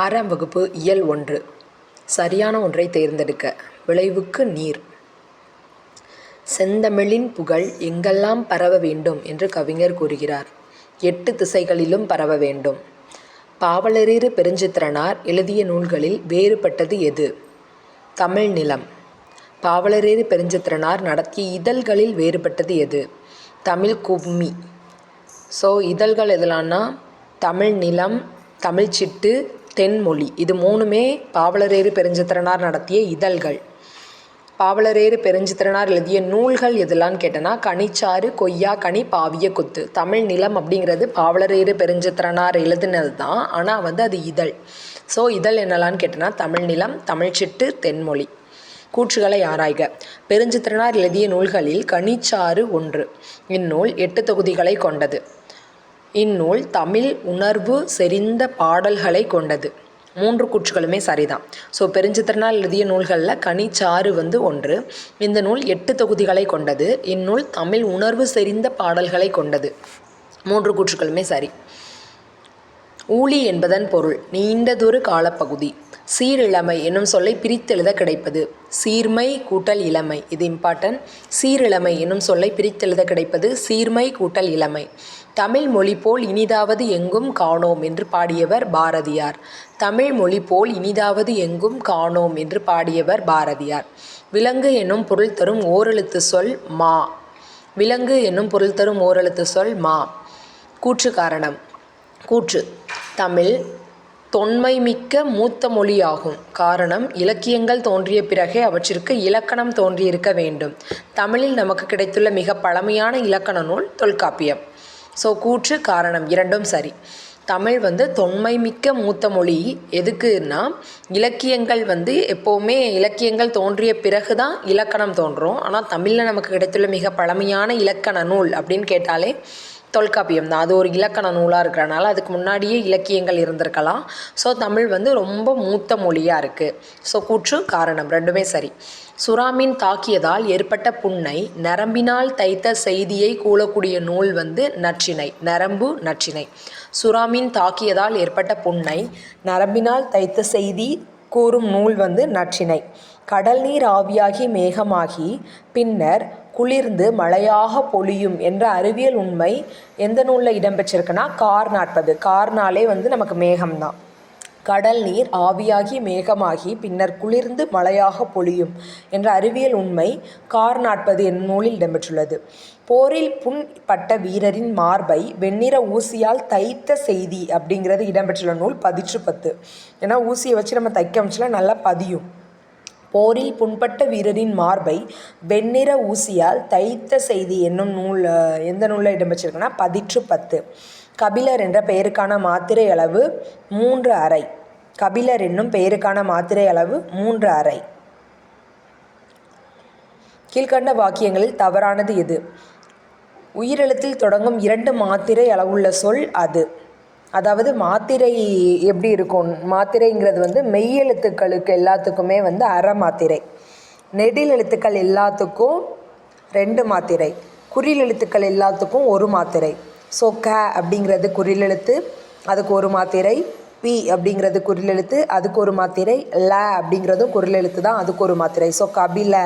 ஆறாம் வகுப்பு இயல் 1. சரியான ஒன்றை தேர்ந்தெடுக்க. விளைவுக்கு நீர். செந்தமிழின் புகழ் எங்கெல்லாம் பரவ வேண்டும் என்று கவிஞர் கூறுகிறார். 8 திசைகளிலும் பரவ வேண்டும். பாவலரேறு பெருஞ்சித்திரனார் எழுதிய நூல்களில் வேறுபட்டது எது? தமிழ் நிலம். பாவலரேறு பெருஞ்சித்திரனார் நடத்திய இதழ்களில் வேறுபட்டது எது? தமிழ் கும்மி. ஸோ இதழ்கள் எதலான்னா தமிழ் நிலம், தமிழ் சிட்டு, தென்மொழி. இது 3மே பாவலரேறு பெருஞ்சித்திரனார் நடத்திய இதழ்கள். பாவலரேறு பெருஞ்சித்திரனார் எழுதிய நூல்கள் எதெல்லான்னு கேட்டனா கனிச்சாறு, கொய்யா கனி, பாவிய கொத்து. தமிழ் நிலம் அப்படிங்கிறது பாவலரேறு பெருஞ்சித்திரனார் எழுதினது தான், ஆனால் அது இதழ். ஸோ இதழ் என்னலான்னு கேட்டனா தமிழ் நிலம், தமிழ் சிட்டு, தென்மொழி. கூற்றுகளை ஆராய்க. பெருஞ்சித்திரனார் எழுதிய நூல்களில் கனிச்சாறு 1. இந்நூல் 8 தொகுதிகளை கொண்டது. இந்நூல் தமிழ் உணர்வு செறிந்த பாடல்களை கொண்டது. 3 கூற்றுகளுமே சரிதான். ஸோ பெருஞ்சித்திரனார் எழுதிய நூல்களில் கனிச்சாறு 1. இந்த நூல் 8 தொகுதிகளை கொண்டது. இந்நூல் தமிழ் உணர்வு செறிந்த பாடல்களை கொண்டது. 3 கூற்றுகளுமே சரி. ஊழி என்பதன் பொருள் நீண்டதொரு காலப்பகுதி. சீரிழமை என்னும் சொல்லை பிரித்தெழுத கிடைப்பது. சீர்மை கூட்டல் இளமை. இது இம்பார்ட்டன்ட். சீரிழமை என்னும் சொல்லை பிரித்தெழுத கிடைப்பது சீர்மை கூட்டல் இளமை. தமிழ் மொழி போல் இனிதாவது எங்கும் காணோம் என்று பாடியவர் பாரதியார். தமிழ் மொழி போல் இனிதாவது எங்கும் காணோம் என்று பாடியவர் பாரதியார். விலங்கு என்னும் பொருள் தரும் ஓரெழுத்து சொல் மா. விலங்கு என்னும் பொருள் தரும் ஓரெழுத்து சொல் மா. கூற்று காரணம். கூற்று. தமிழ் தொன்மைமிக்க மூத்த மொழியாகும். காரணம், இலக்கியங்கள் தோன்றிய பிறகே அவற்றிற்கு இலக்கணம் தோன்றியிருக்க வேண்டும். தமிழில் நமக்கு கிடைத்துள்ள மிக பழமையான இலக்கண நூல் தொல்காப்பியம். ஸோ கூற்று காரணம் இரண்டும் சரி. தமிழ் தொன்மைமிக்க மூத்த மொழி. எதுக்குன்னா இலக்கியங்கள் எப்போவுமே இலக்கியங்கள் தோன்றிய பிறகு தான் இலக்கணம் தோன்றும். ஆனால் தமிழில் நமக்கு கிடைத்துள்ள மிக பழமையான இலக்கண நூல் அப்படின்னு கேட்டாலே தொல்காப்பியம் தான். அது ஒரு இலக்கண நூலாக இருக்கிறனால அதுக்கு முன்னாடியே இலக்கியங்கள் இருந்திருக்கலாம். ஸோ தமிழ் ரொம்ப மூத்த மொழியாக இருக்குது. ஸோ கூற்று காரணம் ரெண்டுமே சரி. சுறாமீன் தாக்கியதால் ஏற்பட்ட புண்ணை நரம்பினால் தைத்த செய்தியை கூறக்கூடிய நூல் நற்றிணை. நரம்பு நற்றிணை. சுறாமீன் தாக்கியதால் ஏற்பட்ட புண்ணை நரம்பினால் தைத்த செய்தி கூறும் நூல் நற்றிணை. கடல் நீர் ஆவியாகி மேகமாகி பின்னர் குளிர்ந்து மழையாக பொழியும் என்ற அறிவியல் உண்மை எந்த நூலில் இடம்பெற்றிருக்குன்னா கார் 40. கார்னாலே நமக்கு மேகம்தான். கடல் நீர் ஆவியாகி மேகமாகி பின்னர் குளிர்ந்து மழையாக பொழியும் என்ற அறிவியல் உண்மை கார் 40 என்னும் நூலில் இடம்பெற்றுள்ளது. போரில் புண் பட்ட வீரரின் மார்பை வெண்ணிற ஊசியால் தைத்த செய்தி அப்படிங்கிறது இடம்பெற்றுள்ள நூல் பதிற்று 10. ஏன்னா ஊசியை வச்சு நம்ம தைக்க அமைச்சுல நல்லா பதியும். போரில் புண்பட்ட வீரரின் மார்பை வெண்ணிற ஊசியால் தைத்த செய்தி என்னும் நூல் எந்த நூலில் இடம்பெற்றிருக்குன்னா பதிற்று 10. கபிலர் என்ற பெயருக்கான மாத்திரை அளவு 3/2. கபிலர் என்னும் பெயருக்கான மாத்திரை அளவு 3/2. கீழ்கண்ட வாக்கியங்களில் தவறானது எது? உயிரெழுத்தில் தொடங்கும் 2 மாத்திரை அளவுள்ள சொல் அது. அதாவது மாத்திரை எப்படி இருக்கும்? மாத்திரைங்கிறது மெய்யெழுத்துக்களுக்கு எல்லாத்துக்குமே அரை மாத்திரை. நெடில் எழுத்துக்கள் எல்லாத்துக்கும் 2 மாத்திரை. குறில் எழுத்துக்கள் எல்லாத்துக்கும் 1 மாத்திரை. ஸோ க அப்படிங்கிறது குறில் எழுத்து, அதுக்கு 1 மாத்திரை. பி அப்படிங்கிறது குறில் எழுத்து, அதுக்கு 1 மாத்திரை. ல அப்படிங்கிறதும் குறில் எழுத்து தான், அதுக்கு 1 மாத்திரை. ஸோ கபில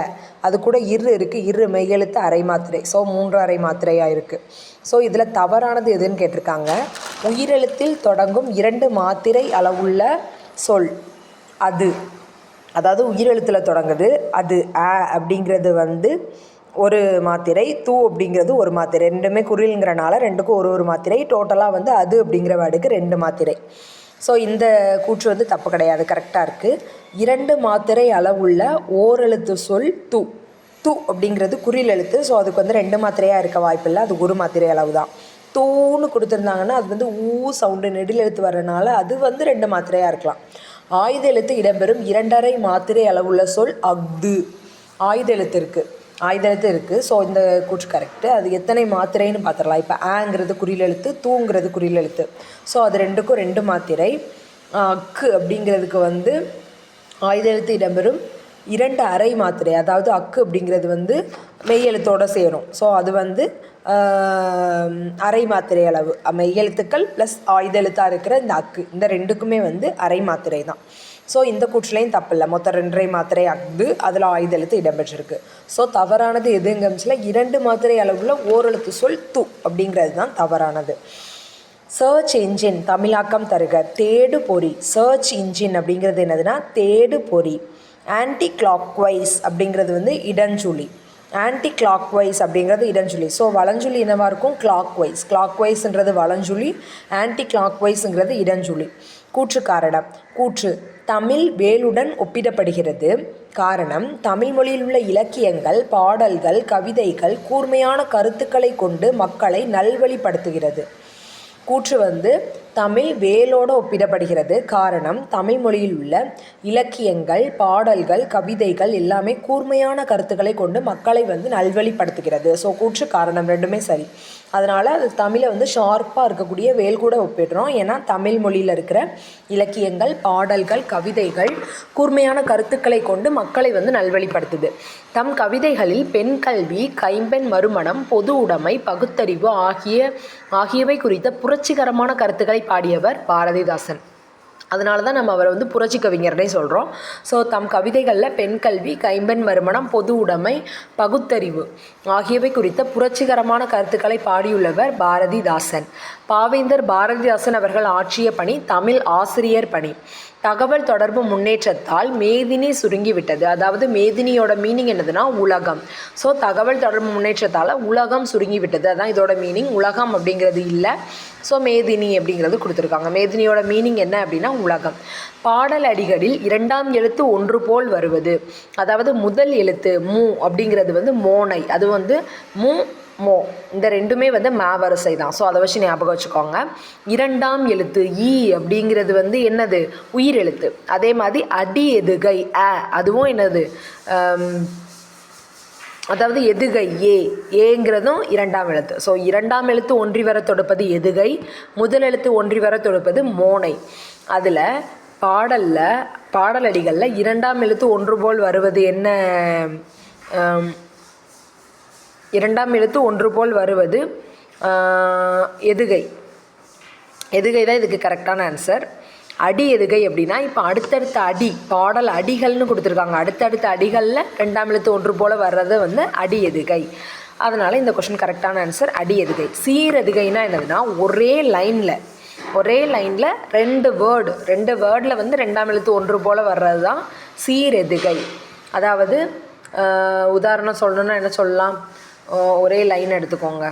அது கூட இரு இருக்குது. இரு மெய்யெழுத்து அரை மாத்திரை. ஸோ 3/2 மாத்திரையாக இருக்குது. ஸோ இதில் தவறானது எதுன்னு கேட்டிருக்காங்க. உயிரெழுத்தில் தொடங்கும் 2 மாத்திரை அளவுள்ள சொல் அது. அதாவது உயிரெழுத்தில் தொடங்குது அது. அ அப்படிங்கிறது 1 மாத்திரை. தூ அப்படிங்கிறது 1 மாத்திரை. ரெண்டுமே குறில்ங்கிறனால 2க்கும் 1 மாத்திரை. டோட்டலாக அது அப்படிங்கிற வேர்டுக்கு 2 மாத்திரை. ஸோ இந்த கூற்று தப்பு கிடையாது, கரெக்டாக இருக்குது. 2 மாத்திரை அளவுள்ள ஓரெழுத்து சொல் து. து அப்படிங்கிறது குறில் எழுத்து. ஸோ அதுக்கு 2 மாத்திரையாக இருக்க வாய்ப்பில்லை. அது 1 மாத்திரை அளவு தான். தூன்னு கொடுத்துருந்தாங்கன்னா அது ஊ சவுண்டு நெடில் எழுத்து வர்றதுனால அது 2 மாத்திரையாக இருக்கலாம். ஆயுத எழுத்து இடம்பெறும் 2/2 மாத்திரை அளவுள்ள சொல் அஃது. ஆயுத எழுத்து இருக்குது. ஸோ இந்த கூற்று கரெக்டு. அது எத்தனை மாத்திரைன்னு பார்த்துடலாம். இப்போ ஆங்கிறது குறில் எழுத்து, தூங்கிறது குறில் எழுத்து. ஸோ அது 2க்கும் 2 மாத்திரை. அக்கு அப்படிங்கிறதுக்கு ஆயுத எழுத்து இடம்பெறும் 2/2 மாத்திரை. அதாவது அக்கு அப்படிங்கிறது மெய் எழுத்தோடு சேரும். ஸோ அது அரை மாத்திரை அளவு மெய் எழுத்துக்கள் ப்ளஸ் ஆயுத எழுத்தாக இருக்கிற இந்த அக்கு, இந்த ரெண்டுக்குமே வந்து அரை மாத்திரை தான். ஸோ இந்த கூற்றுலையும் தப்பு இல்லை. மொத்தம் 2.5 மாத்திரை அக்கு, அதில் ஆயுத எழுத்து இடம்பெற்றிருக்கு. ஸோ தவறானது எதுங்கம்ச்சில் 2 மாத்திரை அளவுள்ள ஓரெழுத்து சொல் து அப்படிங்கிறது தான் தவறானது. சர்ச் இன்ஜின் தமிழாக்கம் தருக. தேடு பொறி. சர்ச் இன்ஜின் அப்படிங்கிறது என்னதுன்னா தேடு பொறி. ஆன்டி கிளாக்வைஸ் அப்படிங்கிறது வந்து இடஞ்சுழி. ஆன்டி கிளாக்வைஸ் அப்படிங்கிறது இடஞ்சுழி. ஸோ வலஞ்சுழி என்னவாக இருக்கும்? கிளாக்வைஸ். கிளாக்வைஸ்ன்றது வலஞ்சுழி, ஆன்டி கிளாக்வைஸுங்கிறது இடஞ்சுழி. கூற்று காரணம். கூற்று தமிழ் வேலுடன் ஒப்பிடப்படுகிறது. காரணம் தமிழ் மொழியில் உள்ள இலக்கியங்கள், பாடல்கள், கவிதைகள் கூர்மையான கருத்துக்களை கொண்டு மக்களை நல்வழிப்படுத்துகிறது. கூற்று வந்து தமிழ் வேலோடு ஒப்பிடப்படுகிறது. காரணம் தமிழ் மொழியில் உள்ள இலக்கியங்கள், பாடல்கள், கவிதைகள் எல்லாமே கூர்மையான கருத்துக்களை கொண்டு மக்களை வந்து நல்வழிப்படுத்துகிறது. ஸோ கூற்று காரணம் ரெண்டுமே சரி. அதனால் அது தமிழை வந்து ஷார்ப்பாக இருக்கக்கூடிய வேல் கூட ஒப்பிடுறோம். ஏன்னா தமிழ் மொழியில் இருக்கிற இலக்கியங்கள், பாடல்கள், கவிதைகள் கூர்மையான கருத்துக்களை கொண்டு மக்களை வந்து நல்வழிப்படுத்துது. தம் கவிதைகளில் பெண் கல்வி, கைம்பெண் மறுமணம், பொது உடைமை, பகுத்தறிவு ஆகியவை குறித்த புரட்சிகரமான கருத்துக்களை பாடியவர் பாரதிதாசன். அதனால தான் நம்ம அவரை வந்து புரட்சி கவிஞர்னே சொல்கிறோம். ஸோ தம் கவிதைகளில் பெண் கல்வி, கைம்பெண் மறுமணம், பொது உடைமை, பகுத்தறிவு ஆகியவை குறித்த புரட்சிகரமான கருத்துக்களை பாடியுள்ளவர் பாரதிதாசன். பாவேந்தர் பாரதிதாசன் அவர்கள் ஆற்றிய பணி தமிழ் ஆசிரியர் பணி. தகவல் தொடர்பு முன்னேற்றத்தால் மேதினி சுருங்கிவிட்டது. அதாவது மேதினியோட மீனிங் என்னதுன்னா உலகம். ஸோ தகவல் தொடர்பு முன்னேற்றத்தால் உலகம் சுருங்கிவிட்டது, அதான் இதோட மீனிங். உலகம் அப்படிங்கிறது இல்லை, ஸோ மேதினி அப்படிங்கிறது கொடுத்துருக்காங்க. மேதினியோட மீனிங் என்ன அப்படின்னா உலகம். பாடல் அடிகளில் 2ஆம் எழுத்து ஒன்று போல் வருவது. அதாவது முதல் எழுத்து மூ அப்படிங்கிறது வந்து மோனை, அது வந்து மூ மோ, இந்த ரெண்டுமே வந்து மா வரிசை தான். ஸோ அதை வச்சு ஞாபகம் வச்சுக்கோங்க. 2ஆம் எழுத்து ஈ அப்படிங்கிறது வந்து என்னது? உயிர் எழுத்து. அதே மாதிரி அடி எதுகை அதுவும் என்னது? அதாவது எதுகை ஏங்கிறதும் 2ஆம் எழுத்து. ஸோ 2ஆம் எழுத்து ஒன்றி வர தொடுப்பது எதுகை, முதல் எழுத்து ஒன்றி வர தொடுப்பது மோனை. அதில் பாடலடிகளில் 2ஆம் எழுத்து ஒன்று போல் வருவது என்ன? 2ஆம் எழுத்து ஒன்று போல் வருவது எதுகை. எதுகை தான் இதுக்கு கரெக்டான ஆன்சர். அடி எதுகை அப்படின்னா இப்போ அடுத்தடுத்த அடி, பாடல் அடிகள்னு கொடுத்துருக்காங்க. அடுத்தடுத்த அடிகளில் 2ஆம் எழுத்து ஒன்று போல் வர்றது வந்து அடி எதுகை. அதனால் இந்த கொஷின் கரெக்டான ஆன்சர் அடி எதுகை. சீரெதுகைனா என்னதுன்னா ஒரே லைனில் 2 வேர்டில் வந்து 2ஆம் எழுத்து ஒன்று போல் வர்றது தான் சீரெதுகை. அதாவது உதாரணம் சொல்லணுன்னா என்ன சொல்லலாம்? ஒரே லைன் எடுத்துக்கோங்க.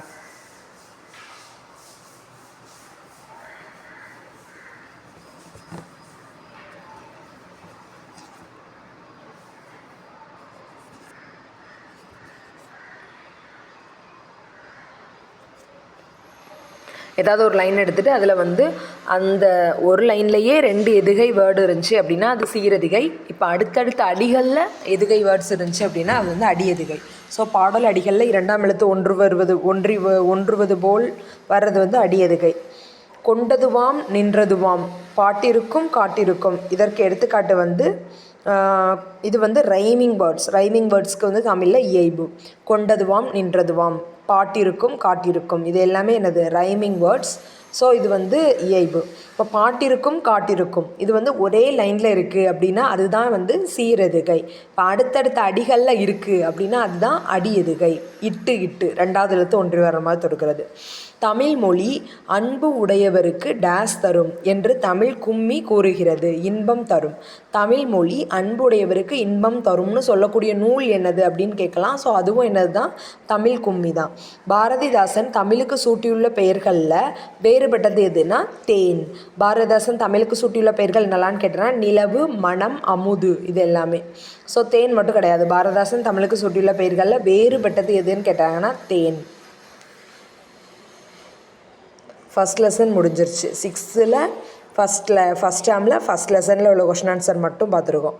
ஏதாவது ஒரு லைன் எடுத்துகிட்டு அதில் வந்து அந்த ஒரு லைன்லேயே 2 எதுகை வேர்டு இருந்துச்சு அப்படின்னா அது சீரெதுகை. இப்போ அடுத்தடுத்த அடிகளில் எதுகை வேர்ட்ஸ் இருந்துச்சு அப்படின்னா அது வந்து அடி எதுகை. ஸோ பாடல் அடிகளில் 2ஆம் எழுத்து ஒன்றுவது போல் வர்றது வந்து அடி எதுகை. கொண்டதுவாம் நின்றதுவாம், பாட்டிருக்கும் காட்டிருக்கும், இதற்கு எடுத்துக்காட்டு வந்து இது வந்து ரைமிங் வேர்ட்ஸ்க்கு வந்து தமிழில் இயைபு. கொண்டதுவாம் நின்றதுவாம், பாட்டிருக்கும் காட்டிருக்கும், இது எல்லாமே என்னது? Rhyming words. ஸோ இது வந்து இயைபு. இப்போ பாட்டிருக்கும் காட்டிருக்கும் இது வந்து ஒரே லைனில் இருக்குது அப்படின்னா அதுதான் வந்து சீரெதுகை. இப்போ அடுத்தடுத்த அடிகளில் இருக்குது அப்படின்னா அதுதான் அடி எதுகை. இட்டு 2ஆவது எழுத்து ஒன்றி வர மாதிரி தொடுக்கிறது. தமிழ் மொழி அன்பு உடையவருக்கு டேஸ் தரும் என்று தமிழ் கும்மி கூறுகிறது. இன்பம் தரும். தமிழ் மொழி அன்புடையவருக்கு இன்பம் தரும்னு சொல்லக்கூடிய நூல் என்னது அப்படின்னு கேட்கலாம். ஸோ அதுவும் என்னது தான்? தமிழ் கும்மி தான். பாரதிதாசன் தமிழுக்கு சூட்டியுள்ள பெயர்களில் வேறுபட்டது எதுனா தேன். பாரதிதாசன் தமிழுக்கு சூட்டியுள்ள பெயர்கள் என்னலான்னு கேட்டேன்னா நிலவு, மனம், அமுது, இது எல்லாமே. ஸோ தேன் மட்டும் கிடையாது. பாரதிதாசன் தமிழுக்கு சூட்டியுள்ள பெயர்களில் வேறுபட்டது எதுன்னு கேட்டாங்கன்னா தேன். ஃபஸ்ட் லெசன் முடிஞ்சிருச்சு. 6th ஃபஸ்ட் டேர்மில் ஃபஸ்ட் லெசனில் உள்ள கொஷின் ஆன்சர் மட்டும் பார்த்துருக்கோம்.